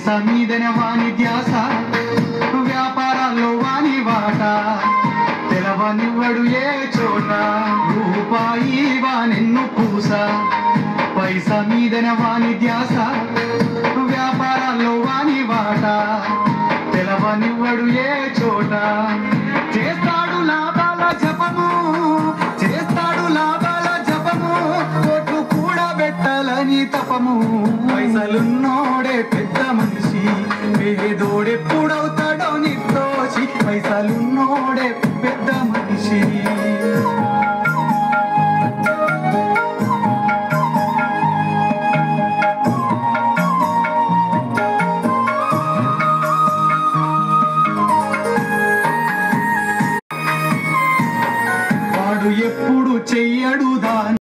పైసా మీదనే వాని ధ్యాస, వ్యాపారాల్లో వాని వాట, తెలవనివ్వడు ఏ చోట, రూపాయి వానెన్ను పూస. పైసా మీదనే వాని ధ్యాస, వ్యాపారాల్లో వాని వాట, తెలవనివ్వడు ఏ చోట. చేస్తాడు లాభాల జపము, చేస్తాడు లాభాల జపము, కోట్లు కూడా పెట్టాలని తపము. పైసలున్నోడే పెద్ద మనిషి, పేదోడెప్పుడవుతాడో నిర్దోషి. పైసలున్నోడే పెద్ద మనిషి. వాడు ఎప్పుడు చెయ్యడు దాని